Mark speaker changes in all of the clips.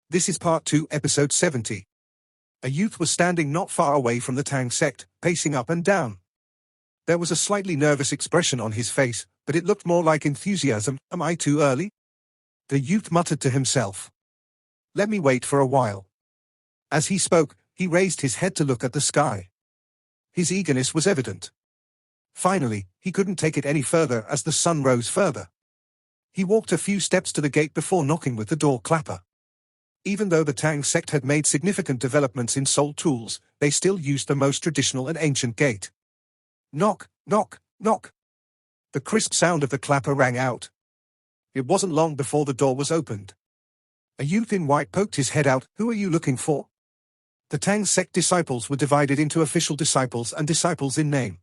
Speaker 1: This is part 2, episode 70. A youth was standing not far away from the Tang sect, pacing up and down. There was a slightly nervous expression on his face, but it looked more like enthusiasm. Am I too early? The youth muttered to himself. Let me wait for a while. As he spoke, he raised his head to look at the sky. His eagerness was evident. Finally, he couldn't take it any further as the sun rose further. He walked a few steps to the gate before knocking with the door clapper. Even though the Tang sect had made significant developments in soul tools, they still used the most traditional and ancient gate. Knock, knock, knock. The crisp sound of the clapper rang out. It wasn't long before the door was opened. A youth in white poked his head out. Who are you looking for? The Tang sect disciples were divided into official disciples and disciples in name.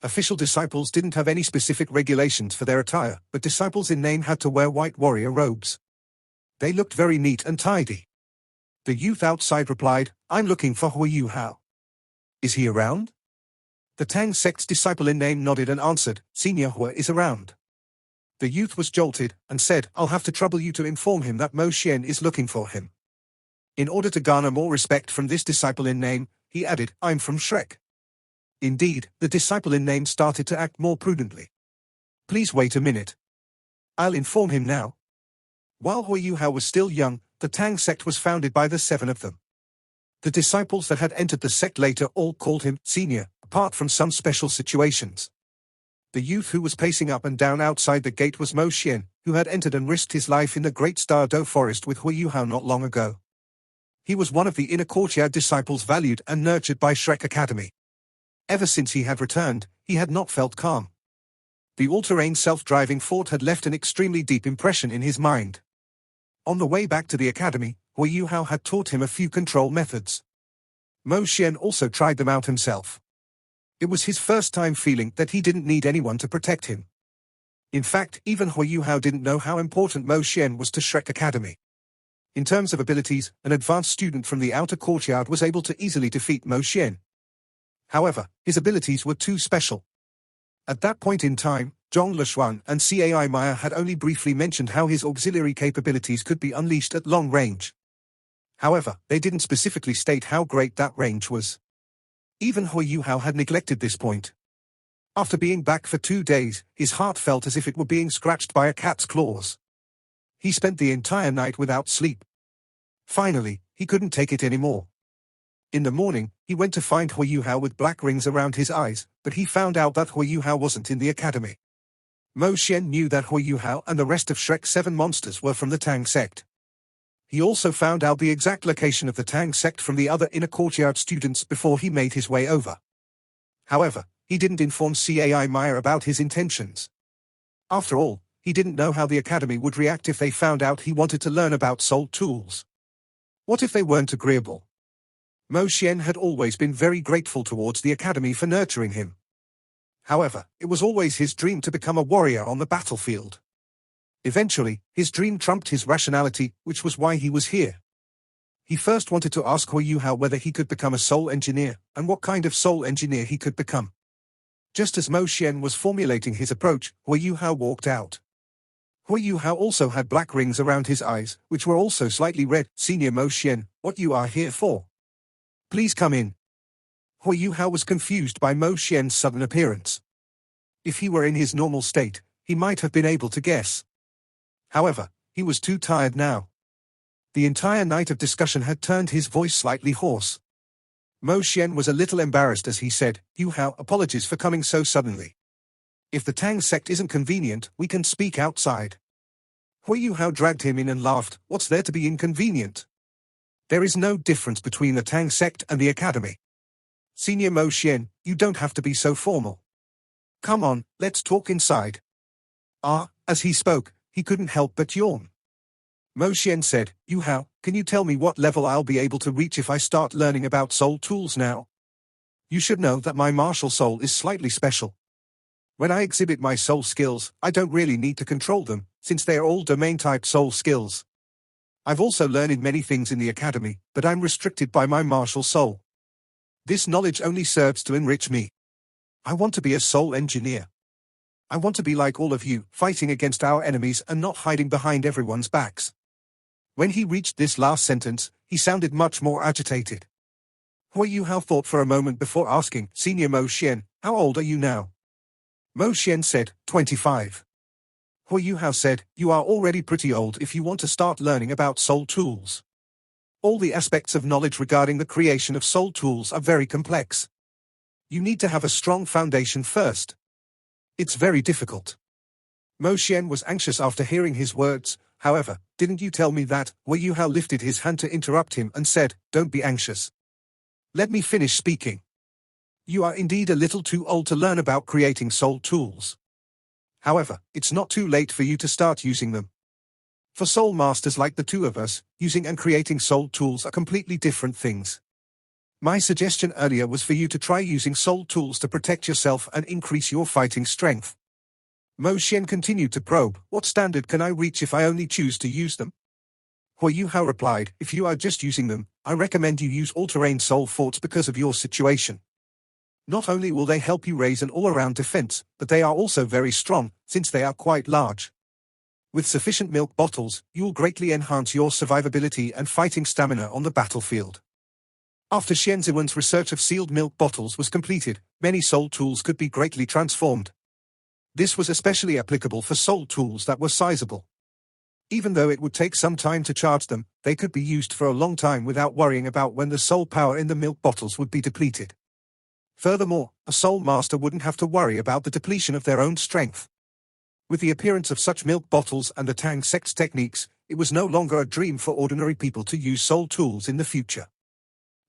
Speaker 1: Official disciples didn't have any specific regulations for their attire, but disciples in name had to wear white warrior robes. They looked very neat and tidy. The youth outside replied, I'm looking for Hu Hao. Is he around? The Tang sect's disciple in name nodded and answered, Senior Hua is around. The youth was jolted, and said, I'll have to trouble you to inform him that Mo Xian is looking for him. In order to garner more respect from this disciple in name, he added, I'm from Shrek. Indeed, the disciple in name started to act more prudently. Please wait a minute. I'll inform him now. While Hu Hao was still young, the Tang sect was founded by the 7 of them. The disciples that had entered the sect later all called him senior, apart from some special situations. The youth who was pacing up and down outside the gate was Mo Xian, who had entered and risked his life in the Great Star Do Forest with Hu Hao not long ago. He was one of the inner courtyard disciples valued and nurtured by Shrek Academy. Ever since he had returned, he had not felt calm. The all-terrain self-driving fort had left an extremely deep impression in his mind. On the way back to the academy, Hu Hao had taught him a few control methods. Mo Xian also tried them out himself. It was his first time feeling that he didn't need anyone to protect him. In fact, even Hu Hao didn't know how important Mo Xian was to Shrek Academy. In terms of abilities, an advanced student from the outer courtyard was able to easily defeat Mo Xian. However, his abilities were too special. At that point in time, Zhong Leshuan and Cai Maya had only briefly mentioned how his auxiliary capabilities could be unleashed at long range. However, they didn't specifically state how great that range was. Even Hu Hao had neglected this point. After being back for 2 days, his heart felt as if it were being scratched by a cat's claws. He spent the entire night without sleep. Finally, he couldn't take it anymore. In the morning, he went to find Hu Hao with black rings around his eyes, but he found out that Hu Hao wasn't in the academy. Mo Xian knew that Hu Hao and the rest of Shrek's 7 monsters were from the Tang sect. He also found out the exact location of the Tang sect from the other inner courtyard students before he made his way over. However, he didn't inform Cai Maya about his intentions. After all, he didn't know how the academy would react if they found out he wanted to learn about soul tools. What if they weren't agreeable? Mo Xian had always been very grateful towards the academy for nurturing him. However, it was always his dream to become a warrior on the battlefield. Eventually, his dream trumped his rationality, which was why he was here. He first wanted to ask Hu Hao whether he could become a soul engineer, and what kind of soul engineer he could become. Just as Mo Xian was formulating his approach, Hu Hao walked out. Hu Hao also had black rings around his eyes, which were also slightly red. Senior Mo Xian, what you are here for? Please come in. Hu Hao was confused by Mo Xian's sudden appearance. If he were in his normal state, he might have been able to guess. However, he was too tired now. The entire night of discussion had turned his voice slightly hoarse. Mo Xian was a little embarrassed as he said, Hu Hao, apologies for coming so suddenly. If the Tang sect isn't convenient, we can speak outside. Hu Hao dragged him in and laughed, what's there to be inconvenient? There is no difference between the Tang sect and the academy. Senior Mo Xian, you don't have to be so formal. Come on, let's talk inside. As he spoke, he couldn't help but yawn. Mo Xian said, Hu Hao, can you tell me what level I'll be able to reach if I start learning about soul tools now? You should know that my martial soul is slightly special. When I exhibit my soul skills, I don't really need to control them, since they are all domain-type soul skills. I've also learned many things in the academy, but I'm restricted by my martial soul. This knowledge only serves to enrich me. I want to be a soul engineer. I want to be like all of you, fighting against our enemies and not hiding behind everyone's backs. When he reached this last sentence, he sounded much more agitated. Hui Yuhao thought for a moment before asking, Senior Mo Xian, how old are you now? Mo Xian said, 25. Hui Yuhao said, you are already pretty old if you want to start learning about soul tools. All the aspects of knowledge regarding the creation of soul tools are very complex. You need to have a strong foundation first. It's very difficult. Mo Xian was anxious after hearing his words. However, didn't you tell me that? Hui Yuhao lifted his hand to interrupt him and said, don't be anxious. Let me finish speaking. You are indeed a little too old to learn about creating soul tools. However, it's not too late for you to start using them. For soul masters like the two of us, using and creating soul tools are completely different things. My suggestion earlier was for you to try using soul tools to protect yourself and increase your fighting strength. Mo Xian continued to probe, what standard can I reach if I only choose to use them? Hui Yuhao replied, if you are just using them, I recommend you use all-terrain soul forts because of your situation. Not only will they help you raise an all-around defense, but they are also very strong, since they are quite large. With sufficient milk bottles, you will greatly enhance your survivability and fighting stamina on the battlefield. After Xian Ziwen's research of sealed milk bottles was completed, many soul tools could be greatly transformed. This was especially applicable for soul tools that were sizable. Even though it would take some time to charge them, they could be used for a long time without worrying about when the soul power in the milk bottles would be depleted. Furthermore, a soul master wouldn't have to worry about the depletion of their own strength. With the appearance of such milk bottles and the Tang sect's techniques, it was no longer a dream for ordinary people to use soul tools in the future.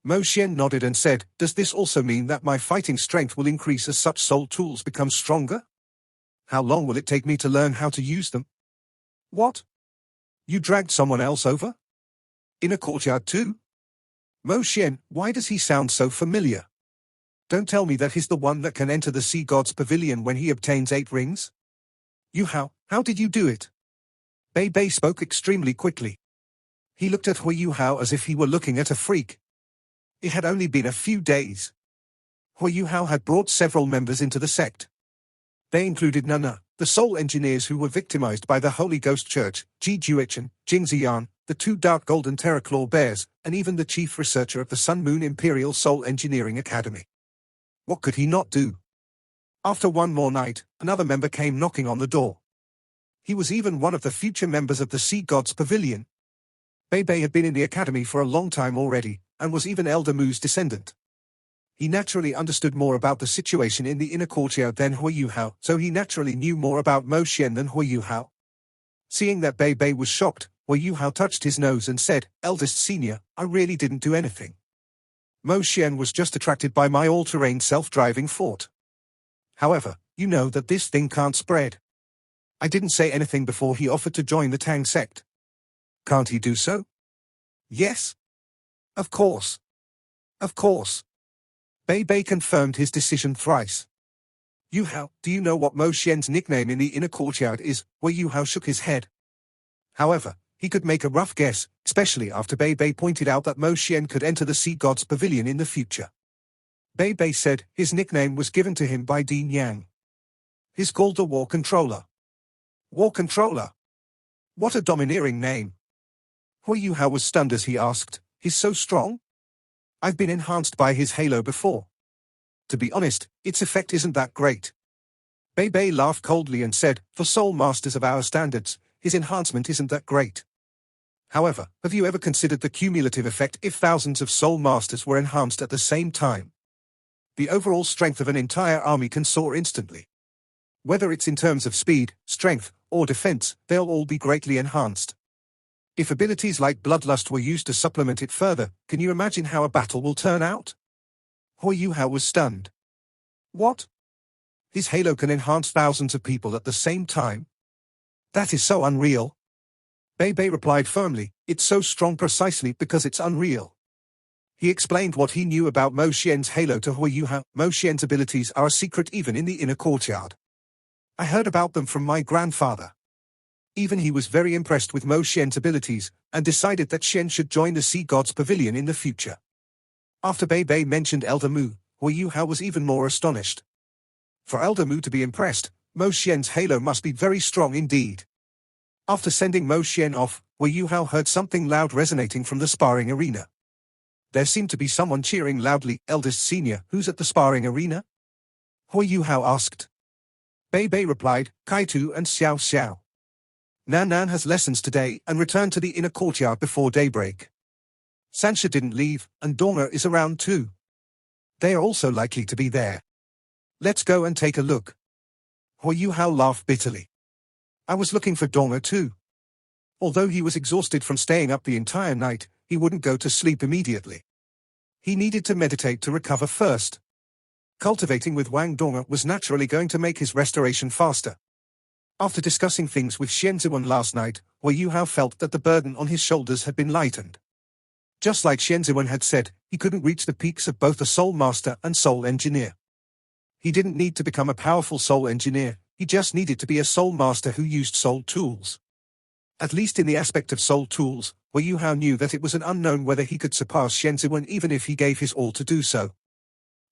Speaker 1: Mo Xian nodded and said, does this also mean that my fighting strength will increase as such soul tools become stronger? How long will it take me to learn how to use them? What? You dragged someone else over? In a courtyard too? Mo Xian, why does he sound so familiar? Don't tell me that he's the one that can enter the sea god's pavilion when he obtains 8 rings? Yuhao, how did you do it? Bei Bei spoke extremely quickly. He looked at Hui Yuhao as if he were looking at a freak. It had only been a few days. Hui Yuhao had brought several members into the sect. They included Nana, the soul engineers who were victimized by the Holy Ghost Church, Ji Juechen, Jing Ziyan, the 2 dark golden terraclaw bears, and even the chief researcher of the Sun Moon Imperial Soul Engineering Academy. What could he not do? After one more night, another member came knocking on the door. He was even one of the future members of the Sea God's Pavilion. Bei Bei had been in the academy for a long time already, and was even Elder Mu's descendant. He naturally understood more about the situation in the inner courtyard than Hui Yuhao, so he naturally knew more about Mo Xian than Hui Yuhao. Seeing that Bei Bei was shocked, Hui Yuhao touched his nose and said, eldest senior, I really didn't do anything. Mo Xian was just attracted by my all-terrain self-driving fort. However, you know that this thing can't spread. I didn't say anything before he offered to join the Tang sect. Can't he do so? Yes. Of course. Of course. Bei Bei confirmed his decision thrice. Yuhao, do you know what Mo Xian's nickname in the inner courtyard is? Hui Yuhao shook his head. However, he could make a rough guess, especially after Bei Bei pointed out that Mo Xian could enter the Sea God's Pavilion in the future. Bei Bei said his nickname was given to him by Dean Yang. He's called the War Controller. War Controller? What a domineering name. Hui Yuhao was stunned as he asked, he's so strong? I've been enhanced by his halo before. To be honest, its effect isn't that great. Bei Bei laughed coldly and said, for soul masters of our standards, his enhancement isn't that great. However, have you ever considered the cumulative effect if thousands of soul masters were enhanced at the same time? The overall strength of an entire army can soar instantly. Whether it's in terms of speed, strength, or defense, they'll all be greatly enhanced. If abilities like Bloodlust were used to supplement it further, can you imagine how a battle will turn out? Hui Yuhao was stunned. What? His halo can enhance thousands of people at the same time? That is so unreal. Bei Bei replied firmly, it's so strong precisely because it's unreal. He explained what he knew about Mo Xian's halo to Hui Yuhao. Mo Xian's abilities are a secret even in the inner courtyard. I heard about them from my grandfather. Even he was very impressed with Mo Xian's abilities, and decided that Xian should join the Sea God's Pavilion in the future. After Bei Bei mentioned Elder Mu, Hui Yuhao was even more astonished. For Elder Mu to be impressed, Mo Xian's halo must be very strong indeed. After sending Mo Xian off, Hui Yuhao heard something loud resonating from the sparring arena. There seemed to be someone cheering loudly. Eldest senior, who's at the sparring arena? Hui Yuhao asked. Bei Bei replied, Kaitu and Xiao Xiao. Nan Nan has lessons today and returned to the inner courtyard before daybreak. Sanxia didn't leave, and Donga is around too. They are also likely to be there. Let's go and take a look. Hui Yuhao laughed bitterly. I was looking for Donga too. Although he was exhausted from staying up the entire night, he wouldn't go to sleep immediately. He needed to meditate to recover first. Cultivating with Wang Donga was naturally going to make his restoration faster. After discussing things with Xian Ziwen last night, Hui Yuhao felt that the burden on his shoulders had been lightened. Just like Xian Ziwen had said, he couldn't reach the peaks of both a soul master and soul engineer. He didn't need to become a powerful soul engineer, he just needed to be a soul master who used soul tools. At least in the aspect of soul tools, Hui Yuhao knew that it was an unknown whether he could surpass Xian Ziwen even if he gave his all to do so.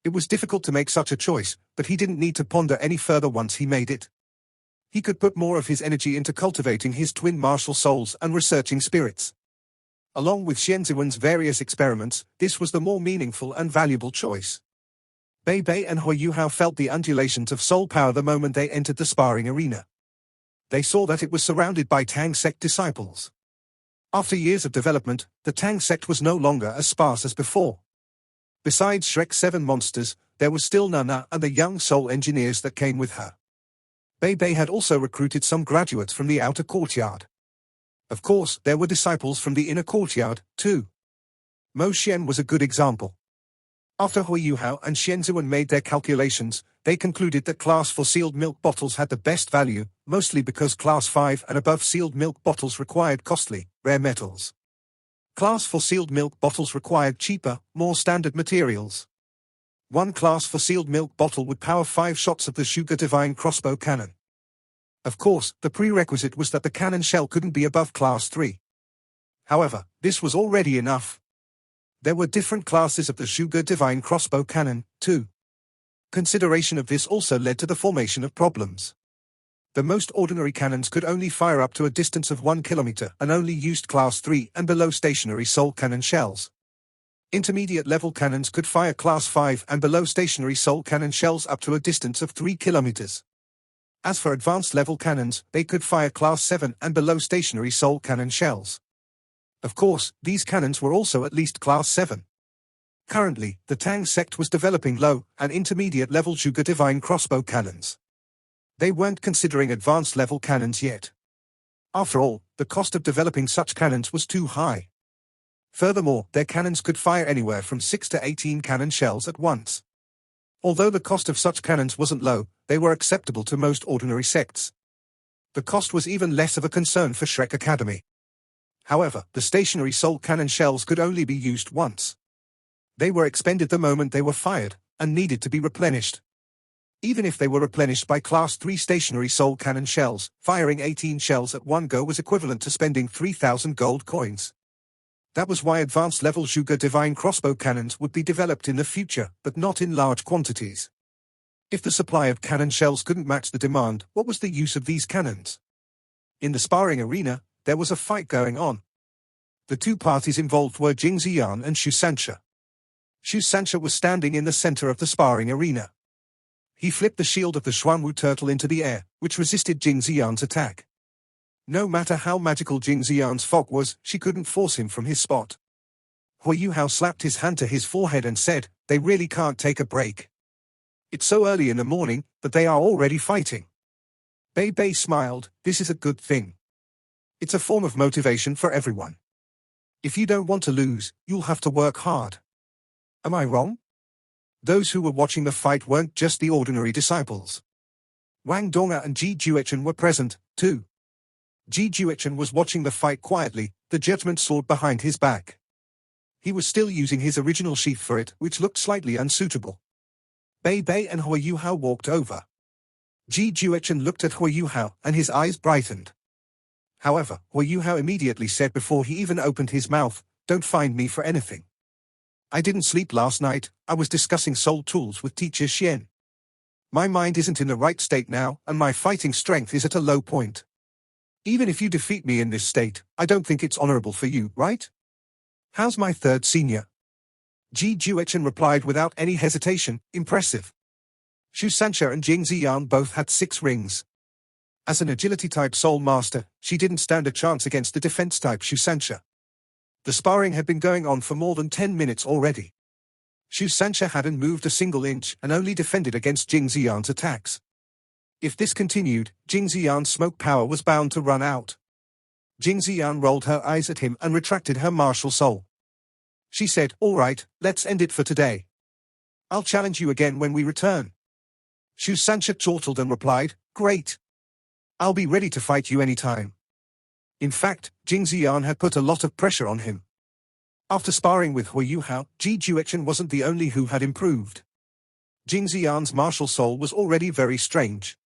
Speaker 1: It was difficult to make such a choice, but he didn't need to ponder any further once he made it. He could put more of his energy into cultivating his twin martial souls and researching spirits. Along with Xian Ziwen's various experiments, this was the more meaningful and valuable choice. Bei Bei and Hui Yuhao felt the undulations of soul power the moment they entered the sparring arena. They saw that it was surrounded by Tang sect disciples. After years of development, the Tang sect was no longer as sparse as before. Besides Shrek 7 monsters, there was still Nana and the young soul engineers that came with her. Bei Bei had also recruited some graduates from the outer courtyard. Of course, there were disciples from the inner courtyard, too. Mo Xian was a good example. After Hui Yuhao and Xian Ziwen made their calculations, they concluded that Class 4 sealed milk bottles had the best value, mostly because Class 5 and above sealed milk bottles required costly, rare metals. Class 4 sealed milk bottles required cheaper, more standard materials. One Class 4 sealed milk bottle would power 5 shots of the Sugar Divine crossbow cannon. Of course, the prerequisite was that the cannon shell couldn't be above Class 3. However, this was already enough. There were different classes of the Sugar Divine crossbow cannon, too. Consideration of this also led to the formation of problems. The most ordinary cannons could only fire up to a distance of 1 kilometer and only used Class 3 and below stationary soul cannon shells. Intermediate level cannons could fire Class 5 and below stationary soul cannon shells up to a distance of 3 kilometers. As for advanced level cannons, they could fire Class 7 and below stationary soul cannon shells. Of course, these cannons were also at least Class 7. Currently, the Tang sect was developing low and intermediate level Sugar Divine crossbow cannons. They weren't considering advanced level cannons yet. After all, the cost of developing such cannons was too high. Furthermore, their cannons could fire anywhere from 6 to 18 cannon shells at once. Although the cost of such cannons wasn't low, they were acceptable to most ordinary sects. The cost was even less of a concern for Shrek Academy. However, the stationary soul cannon shells could only be used once. They were expended the moment they were fired, and needed to be replenished. Even if they were replenished by Class 3 stationary soul cannon shells, firing 18 shells at one go was equivalent to spending 3,000 gold coins. That was why advanced level Sugar Divine crossbow cannons would be developed in the future, but not in large quantities. If the supply of cannon shells couldn't match the demand, what was the use of these cannons? In the sparring arena, there was a fight going on. The two parties involved were Jing Ziyan and Xu Sanxia. Xu Sanxia was standing in the center of the sparring arena. He flipped the shield of the Xuanwu turtle into the air, which resisted Jing Ziyan's attack. No matter how magical Jing Ziyan's fog was, she couldn't force him from his spot. Hui Yuhao slapped his hand to his forehead and said, "They really can't take a break. It's so early in the morning, but they are already fighting." Bei Bei smiled. "This is a good thing. It's a form of motivation for everyone. If you don't want to lose, you'll have to work hard." Am I wrong? Those who were watching the fight weren't just the ordinary disciples. Wang Donga and Ji Juechen were present, too. Ji Juechen was watching the fight quietly, the judgment sword behind his back. He was still using his original sheath for it, which looked slightly unsuitable. Bei Bei and Hui Yuhao walked over. Ji Juechen looked at Hui Yuhao, and his eyes brightened. However, Hui Yuhao immediately said before he even opened his mouth, "Don't find me for anything. I didn't sleep last night, I was discussing soul tools with teacher Xian. My mind isn't in the right state now, and my fighting strength is at a low point." Even if you defeat me in this state, I don't think it's honorable for you, right? How's my third senior? Ji Juechen replied without any hesitation, impressive. Xu Sancha and Jing Ziyan both had 6 rings. As an agility-type soul master, she didn't stand a chance against the defense-type Xu Sancha. The sparring had been going on for more than 10 minutes already. Xu Sancha hadn't moved a single inch and only defended against Jing Ziyan's attacks. If this continued, Jing Ziyan's smoke power was bound to run out. Jing Ziyan rolled her eyes at him and retracted her martial soul. She said, "All right, let's end it for today. I'll challenge you again when we return." Xu Sancha chortled and replied, "Great. I'll be ready to fight you anytime." In fact, Jing Ziyan had put a lot of pressure on him. After sparring with Hui Yuhao, Ji Juechen wasn't the only who had improved. Jing Ziyan's martial soul was already very strange.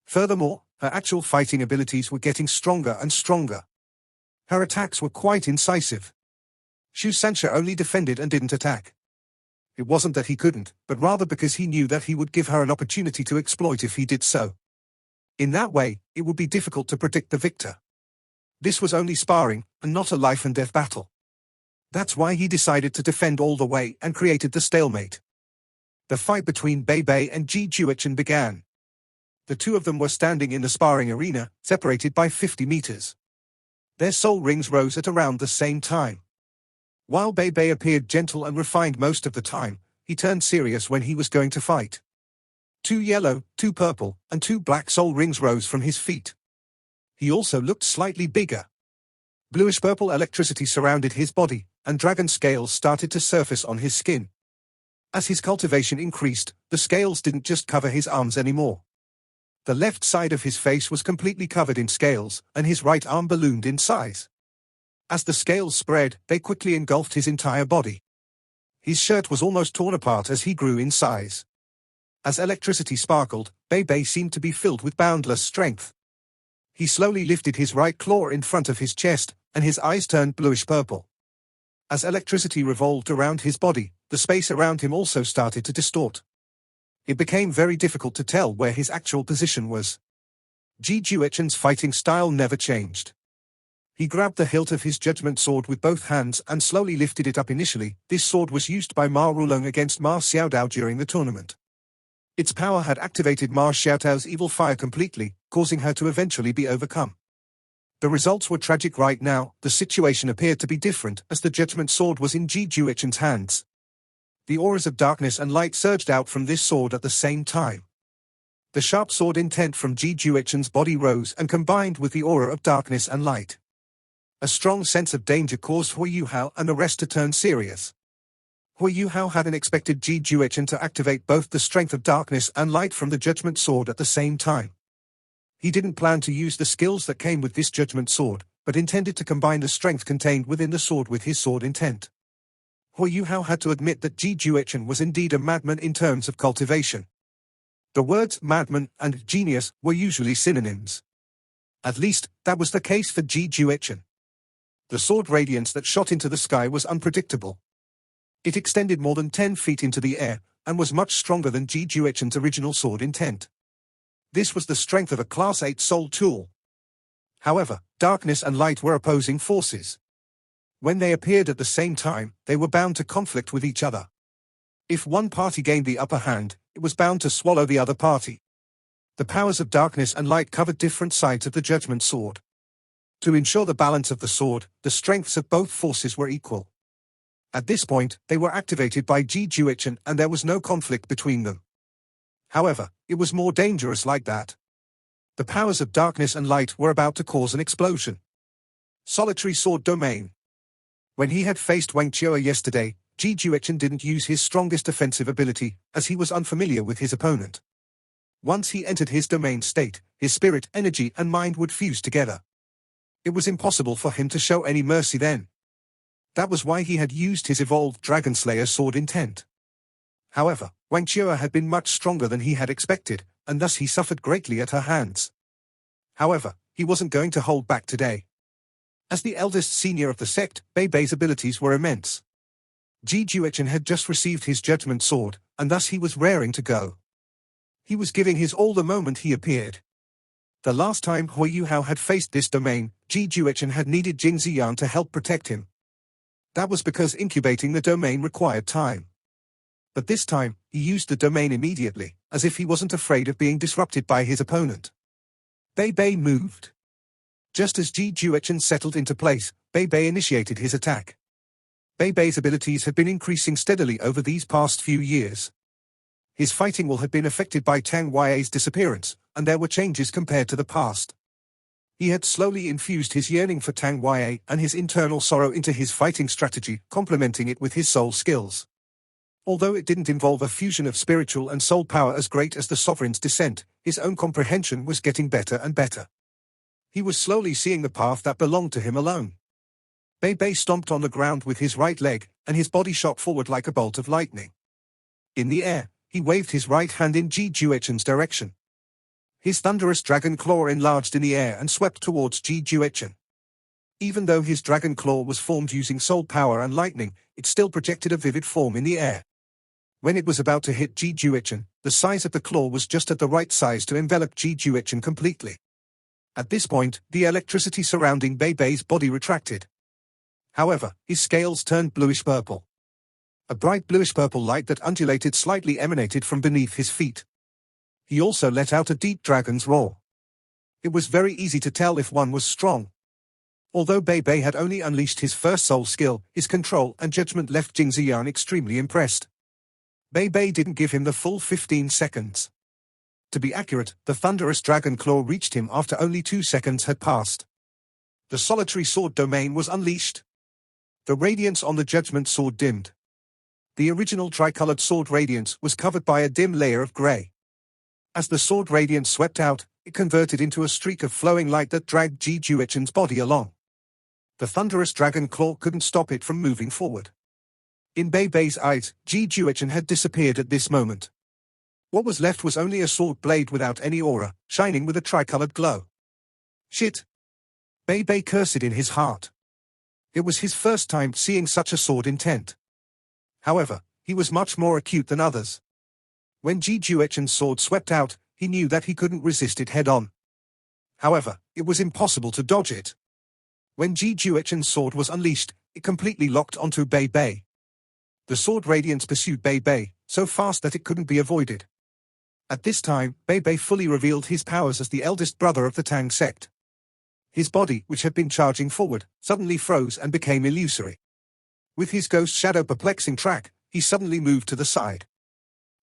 Speaker 1: Furthermore, her actual fighting abilities were getting stronger and stronger. Her attacks were quite incisive. Xu Sancha only defended and didn't attack. It wasn't that he couldn't, but rather because he knew that he would give her an opportunity to exploit if he did so. In that way, it would be difficult to predict the victor. This was only sparring, and not a life-and-death battle. That's why he decided to defend all the way and created the stalemate. The fight between Bei Bei and Ji Juechen began. The two of them were standing in the sparring arena, separated by 50 meters. Their soul rings rose at around the same time. While Bei Bei appeared gentle and refined most of the time, he turned serious when he was going to fight. 2 yellow, 2 purple, and 2 black soul rings rose from his feet. He also looked slightly bigger. Bluish-purple electricity surrounded his body, and dragon scales started to surface on his skin. As his cultivation increased, the scales didn't just cover his arms anymore. The left side of his face was completely covered in scales, and his right arm ballooned in size. As the scales spread, they quickly engulfed his entire body. His shirt was almost torn apart as he grew in size. As electricity sparkled, Bei Bei seemed to be filled with boundless strength. He slowly lifted his right claw in front of his chest, and his eyes turned bluish-purple. As electricity revolved around his body, the space around him also started to distort. It became very difficult to tell where his actual position was. Ji Juechen's fighting style never changed. He grabbed the hilt of his judgment sword with both hands and slowly lifted it up initially. This sword was used by Ma Rulong against Ma Xiaodao during the tournament. Its power had activated Ma Xiaodao's evil fire completely, causing her to eventually be overcome. The results were tragic right now. The situation appeared to be different as the judgment sword was in Ji Juechen's hands. The auras of darkness and light surged out from this sword at the same time. The sharp sword intent from Ji Juechen's body rose and combined with the aura of darkness and light. A strong sense of danger caused Hui Yuhao and the rest to turn serious. Hui Yuhao hadn't expected Ji Juechen to activate both the strength of darkness and light from the judgment sword at the same time. He didn't plan to use the skills that came with this judgment sword, but intended to combine the strength contained within the sword with his sword intent. Hui Yuhao had to admit that Ji Juechen was indeed a madman in terms of cultivation. The words madman and genius were usually synonyms. At least, that was the case for Ji Juechen. The sword radiance that shot into the sky was unpredictable. It extended more than 10 feet into the air, and was much stronger than Ji Juechen's original sword intent. This was the strength of a Class 8 soul tool. However, darkness and light were opposing forces. When they appeared at the same time, they were bound to conflict with each other. If one party gained the upper hand, it was bound to swallow the other party. The powers of darkness and light covered different sides of the judgment sword. To ensure the balance of the sword, the strengths of both forces were equal. At this point, they were activated by Ji Juechen and there was no conflict between them. However, it was more dangerous like that. The powers of darkness and light were about to cause an explosion. Solitary sword domain. When he had faced Wang Chua yesterday, Ji Juechen didn't use his strongest offensive ability, as he was unfamiliar with his opponent. Once he entered his domain state, his spirit, energy and mind would fuse together. It was impossible for him to show any mercy then. That was why he had used his evolved Dragon Slayer sword intent. However, Wang Chua had been much stronger than he had expected, and thus he suffered greatly at her hands. However, he wasn't going to hold back today. As the eldest senior of the sect, Bei Bei's abilities were immense. Ji Juechen had just received his judgment sword, and thus he was raring to go. He was giving his all the moment he appeared. The last time Hui Yuhao had faced this domain, Ji Juechen had needed Jing Ziyan to help protect him. That was because incubating the domain required time. But this time, he used the domain immediately, as if he wasn't afraid of being disrupted by his opponent. Bei Bei moved. Just as Ji Juechen settled into place, Bei Bei initiated his attack. Bei Bei's abilities had been increasing steadily over these past few years. His fighting will had been affected by Tang Yue's disappearance, and there were changes compared to the past. He had slowly infused his yearning for Tang Yue and his internal sorrow into his fighting strategy, complementing it with his soul skills. Although it didn't involve a fusion of spiritual and soul power as great as the Sovereign's descent, his own comprehension was getting better and better. He was slowly seeing the path that belonged to him alone. Bei Bei stomped on the ground with his right leg, and his body shot forward like a bolt of lightning. In the air, he waved his right hand in Ji Juechen's direction. His thunderous dragon claw enlarged in the air and swept towards Ji Juechen. Even though his dragon claw was formed using soul power and lightning, it still projected a vivid form in the air. When it was about to hit Ji Juechen, the size of the claw was just at the right size to envelop Ji Juechen completely. At this point, the electricity surrounding Bei Bei's body retracted. However, his scales turned bluish-purple. A bright bluish-purple light that undulated slightly emanated from beneath his feet. He also let out a deep dragon's roar. It was very easy to tell if one was strong. Although Bei Bei had only unleashed his first soul skill, his control and judgment left Jing Ziyan extremely impressed. Bei Bei didn't give him the full 15 seconds. To be accurate, the thunderous dragon claw reached him after only 2 seconds had passed. The solitary sword domain was unleashed. The radiance on the judgment sword dimmed. The original tricolored sword radiance was covered by a dim layer of grey. As the sword radiance swept out, it converted into a streak of flowing light that dragged Ji Juechen's body along. The thunderous dragon claw couldn't stop it from moving forward. In Bei Bei's eyes, Ji Juechen had disappeared at this moment. What was left was only a sword blade without any aura, shining with a tricolored glow. Shit! Bei Bei cursed in his heart. It was his first time seeing such a sword intent. However, he was much more acute than others. When Ji Juechen's sword swept out, he knew that he couldn't resist it head-on. However, it was impossible to dodge it. When Ji Juechen's sword was unleashed, it completely locked onto Bei Bei. The sword radiance pursued Bei Bei, so fast that it couldn't be avoided. At this time, Bei Bei fully revealed his powers as the eldest brother of the Tang sect. His body, which had been charging forward, suddenly froze and became illusory. With his ghost shadow perplexing track, he suddenly moved to the side.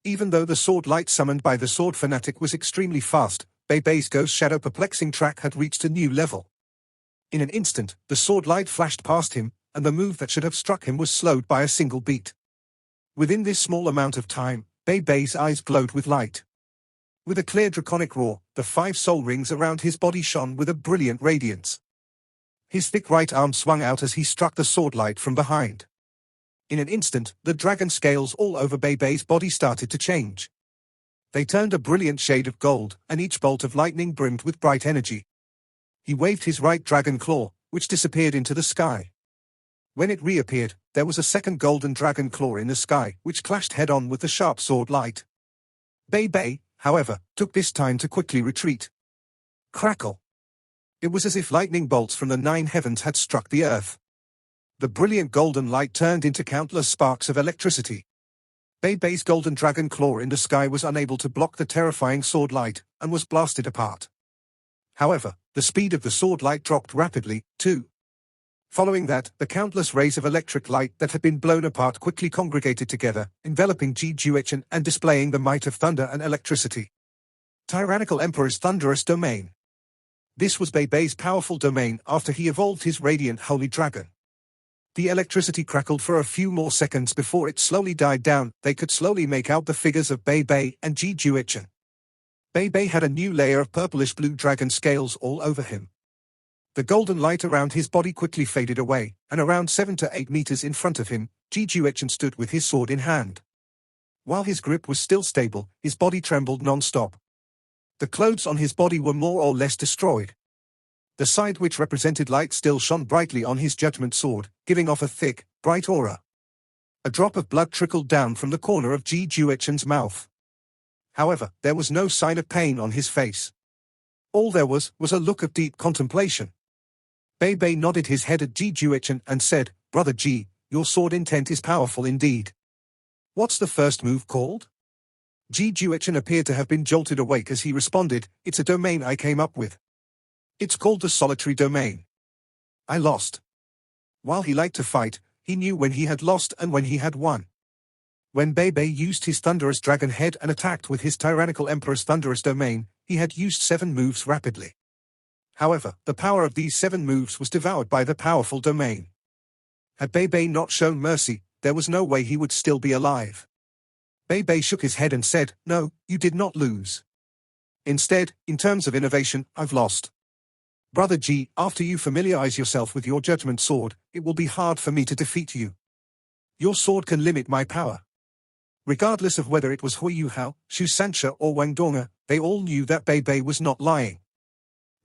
Speaker 1: Even though the sword light summoned by the sword fanatic was extremely fast, Bei Bei's ghost shadow perplexing track had reached a new level. In an instant, the sword light flashed past him, and the move that should have struck him was slowed by a single beat. Within this small amount of time, Bei Bei's eyes glowed with light. With a clear draconic roar, the 5 soul rings around his body shone with a brilliant radiance. His thick right arm swung out as he struck the sword light from behind. In an instant, the dragon scales all over Bei Bei's body started to change. They turned a brilliant shade of gold, and each bolt of lightning brimmed with bright energy. He waved his right dragon claw, which disappeared into the sky. When it reappeared, there was a second golden dragon claw in the sky, which clashed head-on with the sharp sword light. Bei Bei, however, took this time to quickly retreat. Crackle! It was as if lightning bolts from the 9 heavens had struck the earth. The brilliant golden light turned into countless sparks of electricity. Bei Bei's golden dragon claw in the sky was unable to block the terrifying sword light, and was blasted apart. However, the speed of the sword light dropped rapidly, too. Following that, the countless rays of electric light that had been blown apart quickly congregated together, enveloping Ji Juechen and displaying the might of thunder and electricity. Tyrannical Emperor's thunderous domain. This was Bei Bei's powerful domain after he evolved his radiant holy dragon. The electricity crackled for a few more seconds before it slowly died down. They could slowly make out the figures of Bei Bei and Ji Juechen. Bei Bei had a new layer of purplish-blue dragon scales all over him. The golden light around his body quickly faded away, and around 7 to 8 meters in front of him, Ji Juechen stood with his sword in hand. While his grip was still stable, his body trembled non-stop. The clothes on his body were more or less destroyed. The side which represented light still shone brightly on his judgment sword, giving off a thick, bright aura. A drop of blood trickled down from the corner of Ji Juechen's mouth. However, there was no sign of pain on his face. All there was a look of deep contemplation. Bei Bei nodded his head at Ji Juechen and said, "Brother Ji, your sword intent is powerful indeed. What's the first move called?" Ji Juechen appeared to have been jolted awake as he responded, "It's a domain I came up with. It's called the solitary domain. I lost." While he liked to fight, he knew when he had lost and when he had won. When Bei Bei used his thunderous dragon head and attacked with his tyrannical emperor's thunderous domain, he had used 7 moves rapidly. However, the power of these 7 moves was devoured by the powerful domain. Had Bei Bei not shown mercy, there was no way he would still be alive. Bei Bei shook his head and said, "No, you did not lose. Instead, in terms of innovation, I've lost. Brother Ji, after you familiarize yourself with your judgment sword, it will be hard for me to defeat you. Your sword can limit my power." Regardless of whether it was Hui Yuhao, Xu Sanxia or Wang Donga, they all knew that Bei Bei was not lying.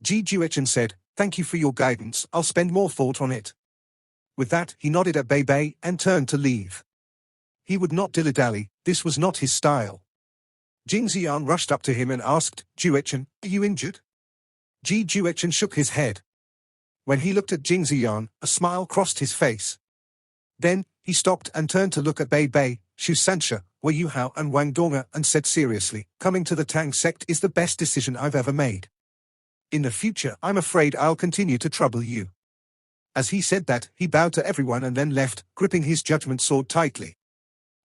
Speaker 1: Ji Juechen said, "Thank you for your guidance, I'll spend more thought on it." With that, he nodded at Bei Bei and turned to leave. He would not dilly-dally, this was not his style. Jing Ziyan rushed up to him and asked, "Juechen, are you injured?" Ji Juechen shook his head. When he looked at Jing Ziyan, a smile crossed his face. Then, he stopped and turned to look at Bei Bei, Xu Sanxia, Hui Yuhao and Wang Donga and said seriously, "Coming to the Tang sect is the best decision I've ever made. In the future, I'm afraid I'll continue to trouble you." As he said that, he bowed to everyone and then left, gripping his judgment sword tightly.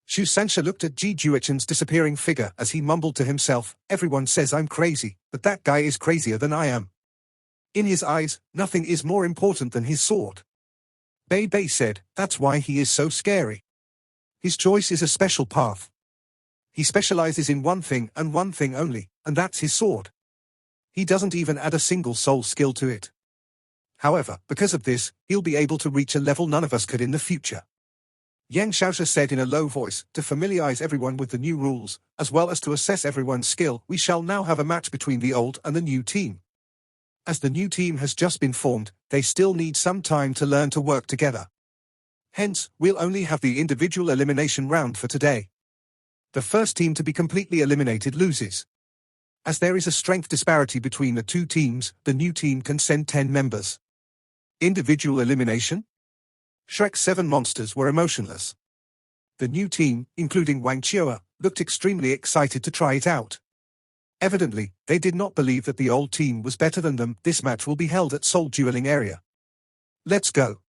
Speaker 1: Xu Sanxia looked at Ji Juechen's disappearing figure as he mumbled to himself, "Everyone says I'm crazy, but that guy is crazier than I am. In his eyes, nothing is more important than his sword." Bei Bei said, "That's why he is so scary. His choice is a special path. He specializes in one thing and one thing only, and that's his sword. He doesn't even add a single soul skill to it. However, because of this, he'll be able to reach a level none of us could in the future." Yang Shaoxia said in a low voice, "To familiarize everyone with the new rules, as well as to assess everyone's skill, we shall now have a match between the old and the new team. As the new team has just been formed, they still need some time to learn to work together. Hence, we'll only have the individual elimination round for today. The first team to be completely eliminated loses. As there is a strength disparity between the two teams, the new team can send 10 members. Individual elimination? Shrek's 7 monsters were emotionless. The new team, including Wang Qiu'er, looked extremely excited to try it out. Evidently, they did not believe that the old team was better than them. This match will be held at Soul Dueling Area. Let's go.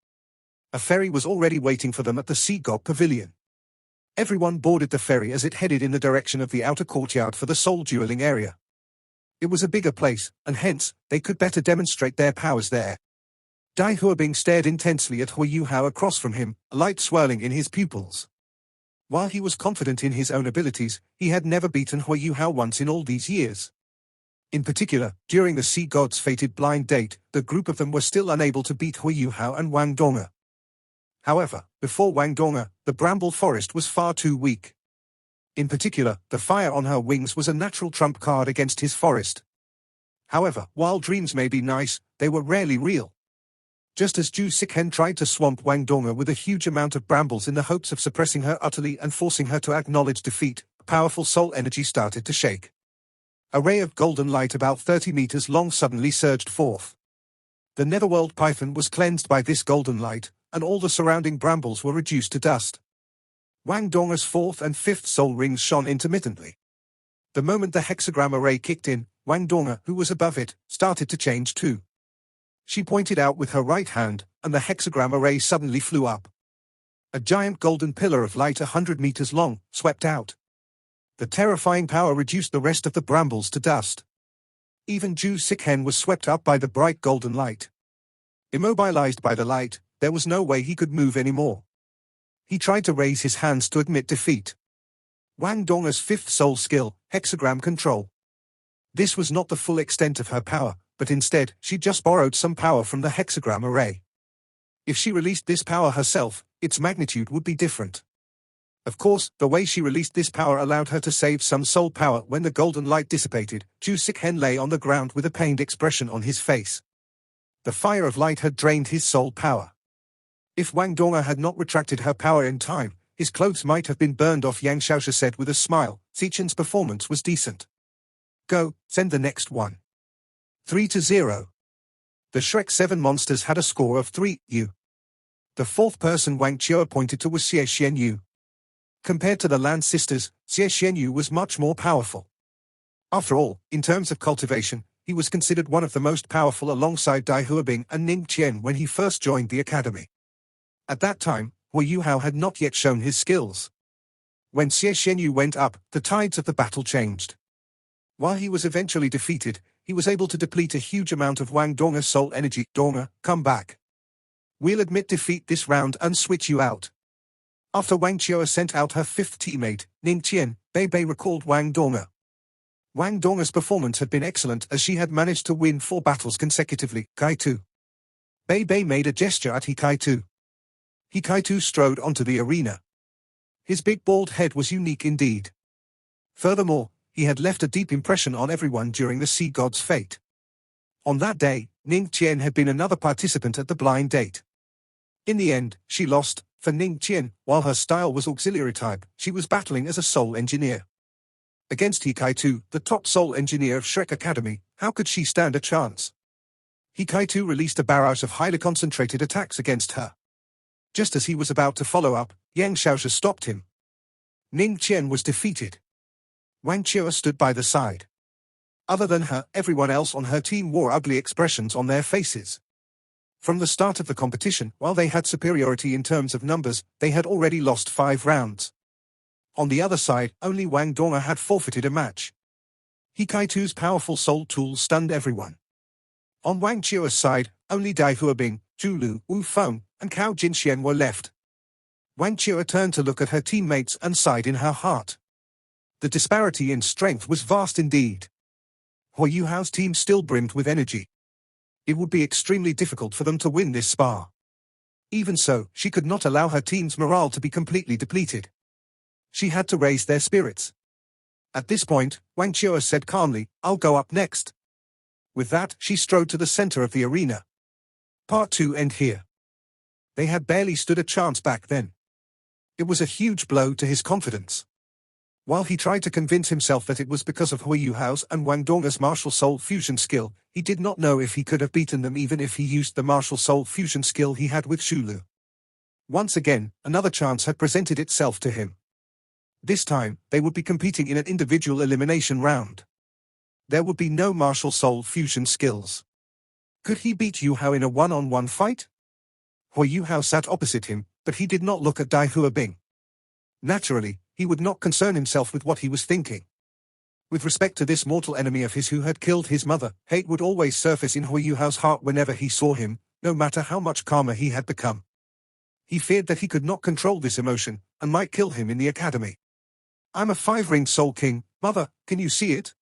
Speaker 1: A ferry was already waiting for them at the Sea God Pavilion. Everyone boarded the ferry as it headed in the direction of the outer courtyard for the Soul Dueling Area. It was a bigger place, and hence, they could better demonstrate their powers there. Dai Huabing stared intensely at Hui Yuhao across from him, a light swirling in his pupils. While he was confident in his own abilities, he had never beaten Hui Yuhao once in all these years. In particular, during the Sea God's fated blind date, the group of them were still unable to beat Hui Yuhao and Wang Donga. However, before Wang Donga, the bramble forest was far too weak. In particular, the fire on her wings was a natural trump card against his forest. However, while dreams may be nice, they were rarely real. Just as Zhu Xikhen tried to swamp Wang Donga with a huge amount of brambles in the hopes of suppressing her utterly and forcing her to acknowledge defeat, powerful soul energy started to shake. A ray of golden light about 30 meters long suddenly surged forth. The Netherworld Python was cleansed by this golden light, and all the surrounding brambles were reduced to dust. Wang Donga's 4th and 5th soul rings shone intermittently. The moment the hexagram array kicked in, Wang Donga, who was above it, started to change too. She pointed out with her right hand, and the hexagram array suddenly flew up. A giant golden pillar of light 100 meters long, swept out. The terrifying power reduced the rest of the brambles to dust. Even Zhu Xikhen was swept up by the bright golden light. Immobilized by the light, there was no way he could move anymore. He tried to raise his hands to admit defeat. Wang Donga's 5th soul skill, hexagram control. This was not the full extent of her power, but instead, she just borrowed some power from the hexagram array. If she released this power herself, its magnitude would be different. Of course, the way she released this power allowed her to save some soul power. When the golden light dissipated, Zhu Xikhen lay on the ground with a pained expression on his face. The fire of light had drained his soul power. If Wang Donga had not retracted her power in time, his clothes might have been burned off. Yang Shaoxia said with a smile. Xichen's performance was decent. Go, send the next one. 3-0. The Shrek 7 monsters had a score of 3-U. The fourth person Wang Chua pointed to was Xie Xianyu. Compared to the Land Sisters, Xie Xianyu was much more powerful. After all, in terms of cultivation, he was considered one of the most powerful alongside Dai Huabing and Ning Qian when he first joined the academy. At that time, Hui Yuhao had not yet shown his skills. When Xie Xianyu went up, the tides of the battle changed. While he was eventually defeated, he was able to deplete a huge amount of Wang Donger's soul energy. Donger, come back. We'll admit defeat this round and switch you out. After Wang Chua sent out her fifth teammate, Ning Qian, Bei Bei recalled Wang Donger. Wang Donger's performance had been excellent as she had managed to win 4 battles consecutively. Kai-tu. Bei Bei made a gesture at Kai-tu. Kai-tu strode onto the arena. His big bald head was unique indeed. Furthermore, he had left a deep impression on everyone during the Sea God's fate. On that day, Ning Qian had been another participant at the blind date. In the end, she lost. For Ning Qian, while her style was auxiliary type, she was battling as a soul engineer. Against Kai-tu, the top soul engineer of Shrek Academy, how could she stand a chance? Kai-tu released a barrage of highly concentrated attacks against her. Just as he was about to follow up, Yang Xiaosha stopped him. Ning Qian was defeated. Wang Chua stood by the side. Other than her, everyone else on her team wore ugly expressions on their faces. From the start of the competition, while they had superiority in terms of numbers, they had already lost 5 rounds. On the other side, only Wang Donger had forfeited a match. Kai-tu's powerful soul tool stunned everyone. On Wang Chua's side, only Dai Huabing, Zhu Lu, Wu Feng, and Cao Jinxian were left. Wang Chua turned to look at her teammates and sighed in her heart. The disparity in strength was vast indeed. Hui Yuhao's team still brimmed with energy. It would be extremely difficult for them to win this spar. Even so, she could not allow her team's morale to be completely depleted. She had to raise their spirits. At this point, Wang Chua said calmly, "I'll go up next." With that, she strode to the center of the arena. Part 2 end here. They had barely stood a chance back then. It was a huge blow to his confidence. While he tried to convince himself that it was because of Hui Yuhao's and Wang Donger's martial soul fusion skill, he did not know if he could have beaten them even if he used the martial soul fusion skill he had with Shulu. Once again, another chance had presented itself to him. This time, they would be competing in an individual elimination round. There would be no martial soul fusion skills. Could he beat Yuhao in a one-on-one fight? Hui Yuhao sat opposite him, but he did not look at Dai Huabing. Naturally, he would not concern himself with what he was thinking. With respect to this mortal enemy of his who had killed his mother, hate would always surface in Hui Yuhao's heart whenever he saw him, no matter how much calmer he had become. He feared that he could not control this emotion, and might kill him in the academy. "I'm a 5-ringed Soul King, Mother, can you see it?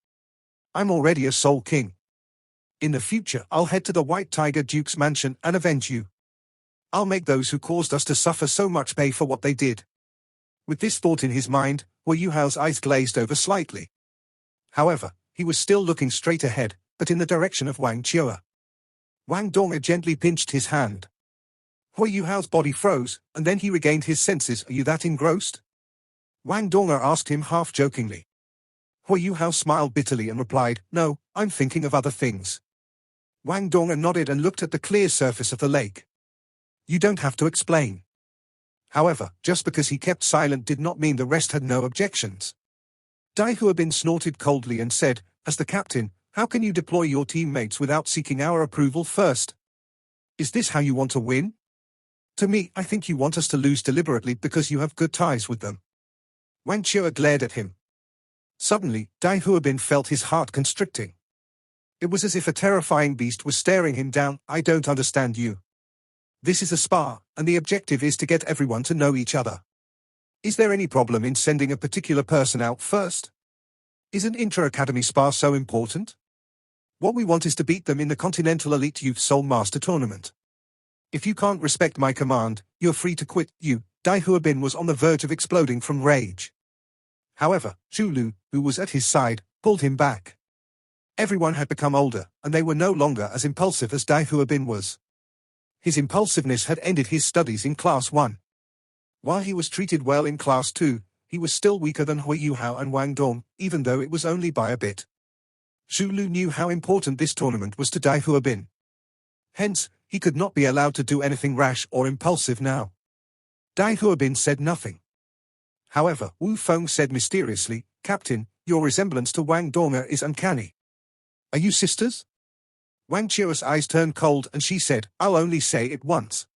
Speaker 1: I'm already a Soul King. In the future, I'll head to the White Tiger Duke's mansion and avenge you. I'll make those who caused us to suffer so much pay for what they did." With this thought in his mind, Hui Yuhao's eyes glazed over slightly. However, he was still looking straight ahead, but in the direction of Wang Chua. Wang Donger gently pinched his hand. Hui Yuhao's body froze, and then he regained his senses. "Are you that engrossed?" Wang Donger asked him half-jokingly. Hui Yuhao smiled bitterly and replied, "No, I'm thinking of other things." Wang Donger nodded and looked at the clear surface of the lake. "You don't have to explain." However, just because he kept silent did not mean the rest had no objections. Dai Huabin snorted coldly and said, "As the captain, how can you deploy your teammates without seeking our approval first? Is this how you want to win? To me, I think you want us to lose deliberately because you have good ties with them." Wang Chua glared at him. Suddenly, Dai Huabin felt his heart constricting. It was as if a terrifying beast was staring him down. "I don't understand you. This is a spar, and the objective is to get everyone to know each other. Is there any problem in sending a particular person out first? Is an intra-academy spar so important? What we want is to beat them in the Continental Elite Youth Soul Master Tournament. If you can't respect my command, you're free to quit." Dai Huabin was on the verge of exploding from rage. However, Zhu Lu, who was at his side, pulled him back. Everyone had become older, and they were no longer as impulsive as Dai Huabin was. His impulsiveness had ended his studies in Class 1. While he was treated well in Class 2, he was still weaker than Hui Yuhao and Wang Dong, even though it was only by a bit. Zhu Lu knew how important this tournament was to Dai Huabin. Hence, he could not be allowed to do anything rash or impulsive now. Dai Huabin said nothing. However, Wu Feng said mysteriously, "Captain, your resemblance to Wang Donga is uncanny. Are you sisters?" Wang Qiu's eyes turned cold and she said, "I'll only say it once.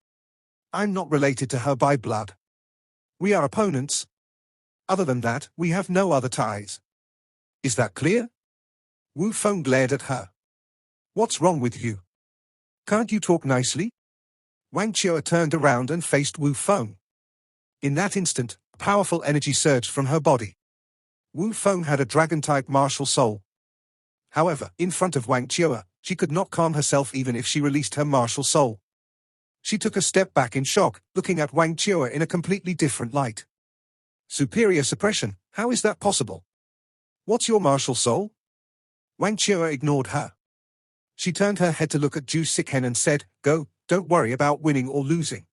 Speaker 1: I'm not related to her by blood. We are opponents. Other than that, we have no other ties. Is that clear?" Wu Feng glared at her. "What's wrong with you? Can't you talk nicely?" Wang Qiu turned around and faced Wu Feng. In that instant, a powerful energy surged from her body. Wu Feng had a dragon-type martial soul. However, in front of Wang Qiu, she could not calm herself even if she released her martial soul. She took a step back in shock, looking at Wang Qiu in a completely different light. "Superior suppression, how is that possible? What's your martial soul?" Wang Qiu ignored her. She turned her head to look at Zhu Xikhen and said, "Go, don't worry about winning or losing.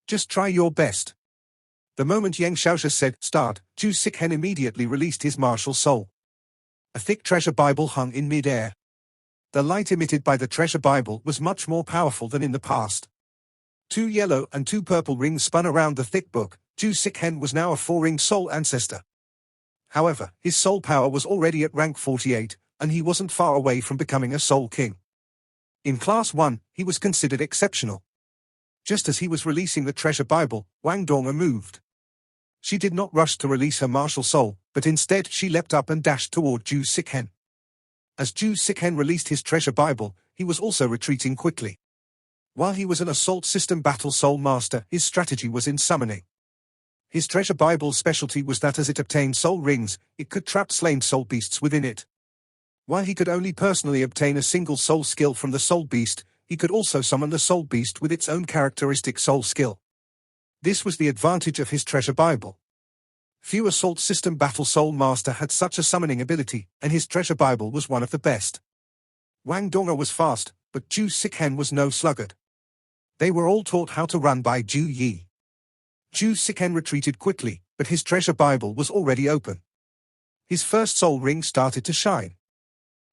Speaker 1: Just try your best." The moment Yang Xiaosha said, "Start," Zhu Xikhen immediately released his martial soul. A thick treasure Bible hung in mid-air. The light emitted by the treasure Bible was much more powerful than in the past. 2 yellow and 2 purple rings spun around the thick book. Zhu Xikhen was now a 4-ringed soul ancestor. However, his soul power was already at rank 48, and he wasn't far away from becoming a soul king. In Class 1, he was considered exceptional. Just as he was releasing the treasure Bible, Wang Donga moved. She did not rush to release her martial soul, but instead she leapt up and dashed toward Zhu Xikhen. As Zhu Xikhen released his treasure Bible, he was also retreating quickly. While he was an assault system battle soul master, his strategy was in summoning. His treasure Bible's specialty was that as it obtained soul rings, it could trap slain soul beasts within it. While he could only personally obtain a single soul skill from the soul beast, he could also summon the soul beast with its own characteristic soul skill. This was the advantage of his treasure Bible. Few assault system battle soul master had such a summoning ability, and his treasure Bible was one of the best. Wang Donga was fast, but Zhu Xikhen was no sluggard. They were all taught how to run by Zhu Yi. Zhu Xikhen retreated quickly, but his treasure Bible was already open. His first soul ring started to shine.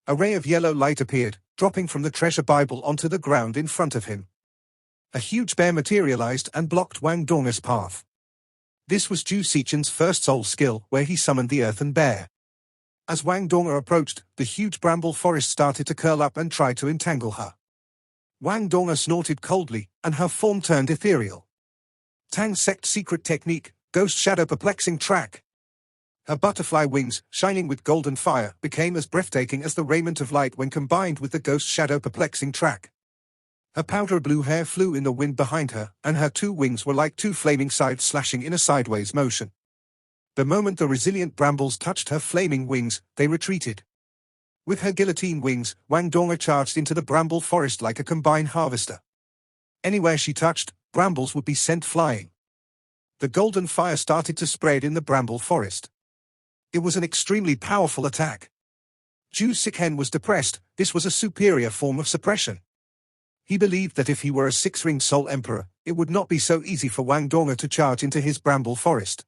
Speaker 1: A ray of yellow light appeared, dropping from the treasure Bible onto the ground in front of him. A huge bear materialized and blocked Wang Donga's path. This was Zhu Xikhen's first soul skill, where he summoned the earthen bear. As Wang Donga approached, the huge bramble forest started to curl up and try to entangle her. Wang Donga snorted coldly, and her form turned ethereal. Tang Sect secret technique, ghost shadow perplexing track. Her butterfly wings, shining with golden fire, became as breathtaking as the raiment of light when combined with the ghost shadow perplexing track. Her powder blue hair flew in the wind behind her, and her 2 wings were like 2 flaming scythes slashing in a sideways motion. The moment the resilient brambles touched her flaming wings, they retreated. With her guillotine wings, Wang Donga charged into the bramble forest like a combined harvester. Anywhere she touched, brambles would be sent flying. The golden fire started to spread in the bramble forest. It was an extremely powerful attack. Zhu Xikhen was depressed. This was a superior form of suppression. He believed that if he were a 6-ringed soul emperor, it would not be so easy for Wang Donga to charge into his bramble forest.